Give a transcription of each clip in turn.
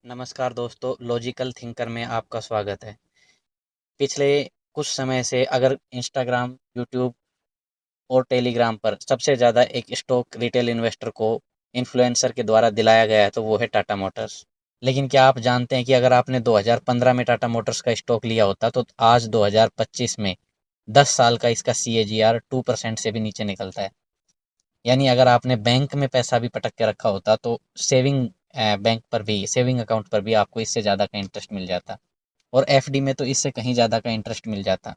नमस्कार दोस्तों, logical thinker में आपका स्वागत है। पिछले कुछ समय से अगर इंस्टाग्राम, यूट्यूब और टेलीग्राम पर सबसे ज़्यादा एक स्टॉक रिटेल इन्वेस्टर को इन्फ्लुएंसर के द्वारा दिलाया गया है तो वो है टाटा मोटर्स। लेकिन क्या आप जानते हैं कि अगर आपने 2015 में टाटा मोटर्स का स्टॉक लिया होता तो आज 2025 में 10 साल का इसका CAGR 2% से भी नीचे निकलता है। यानी अगर आपने बैंक में पैसा भी पटक के रखा होता तो बैंक पर भी, सेविंग अकाउंट पर भी आपको इससे ज़्यादा का इंटरेस्ट मिल जाता, और FD में तो इससे कहीं ज़्यादा का इंटरेस्ट मिल जाता।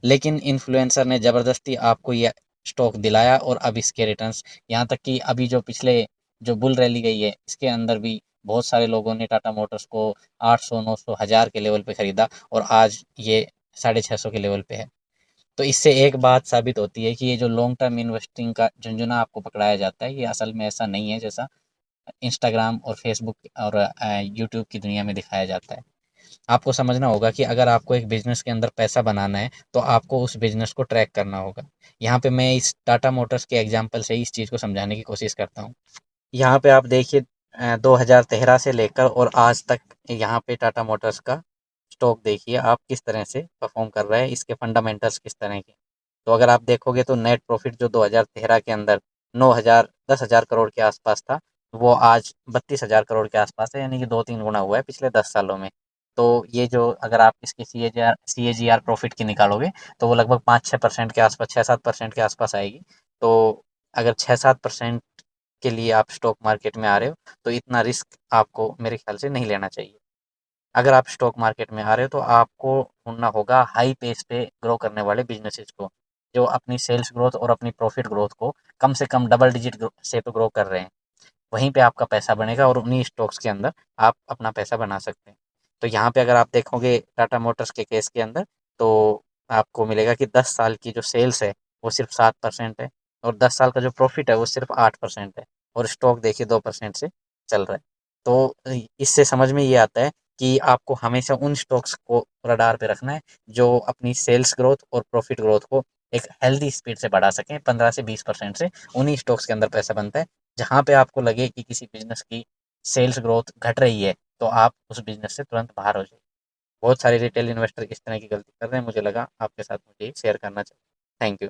लेकिन इन्फ्लुएंसर ने ज़बरदस्ती आपको ये स्टॉक दिलाया और अब इसके रिटर्न्स, यहाँ तक कि अभी जो पिछले जो बुल रैली गई है इसके अंदर भी बहुत सारे लोगों ने टाटा मोटर्स को 800, 900, 1000 के लेवल पे खरीदा और आज ये 650 के लेवल पे है। तो इससे एक बात साबित होती है कि ये जो लॉन्ग टर्म इन्वेस्टिंग का झुंझुना आपको पकड़ाया जाता है, ये असल में ऐसा नहीं है जैसा इंस्टाग्राम और फेसबुक और यूट्यूब की दुनिया में दिखाया जाता है। आपको समझना होगा कि अगर आपको एक बिजनेस के अंदर पैसा बनाना है तो आपको उस बिजनेस को ट्रैक करना होगा। यहाँ पे मैं इस टाटा मोटर्स के एग्जांपल से ही इस चीज़ को समझाने की कोशिश करता हूँ। यहाँ पे आप देखिए, 2013 से लेकर और आज तक यहाँ पे टाटा मोटर्स का स्टॉक देखिए आप किस तरह से परफॉर्म कर रहा है, इसके फंडामेंटल्स किस तरह के। तो अगर आप देखोगे तो नेट प्रॉफिट जो 2013 के अंदर 9,000 10,000 करोड़ के आसपास था, वो आज 32,000 करोड़ के आसपास है, यानी कि 2-3 गुना हुआ है पिछले 10 सालों में। तो ये जो अगर आप इसकी CAGR प्रॉफिट की निकालोगे तो वो लगभग 5-6% के आसपास, 6-7% के आसपास आएगी। तो अगर 6-7% के लिए आप स्टॉक मार्केट में आ रहे हो तो इतना रिस्क आपको मेरे ख्याल से नहीं लेना चाहिए। अगर आप स्टॉक मार्केट में आ रहे हो तो आपको ढूंढना होगा हाई पेस पे ग्रो करने वाले बिजनेसेस को, जो अपनी सेल्स ग्रोथ और अपनी प्रॉफिट ग्रोथ को कम से कम डबल डिजिट से तो ग्रो कर रहे हैं। वहीं पे आपका पैसा बनेगा और उन्हीं स्टॉक्स के अंदर आप अपना पैसा बना सकते हैं। तो यहाँ पे अगर आप देखोगे टाटा मोटर्स के केस के अंदर, तो आपको मिलेगा कि 10 साल की जो सेल्स है वो सिर्फ 7% है, और 10 साल का जो प्रॉफिट है वो सिर्फ 8% है, और स्टॉक देखिए 2% से चल रहा है। तो इससे समझ में ये आता है कि आपको हमेशा उन स्टॉक्स को रडार पे रखना है जो अपनी सेल्स ग्रोथ और प्रॉफिट ग्रोथ को एक हेल्दी स्पीड से बढ़ा सकें, 15 से 20% से। उन्हीं स्टॉक्स के अंदर पैसा बनता है। जहाँ पे आपको लगे कि किसी बिजनेस की सेल्स ग्रोथ घट रही है तो आप उस बिजनेस से तुरंत बाहर हो जाइए। बहुत सारे रिटेल इन्वेस्टर इस तरह की गलती कर रहे हैं, मुझे लगा आपके साथ मुझे शेयर करना चाहिए। Thank you.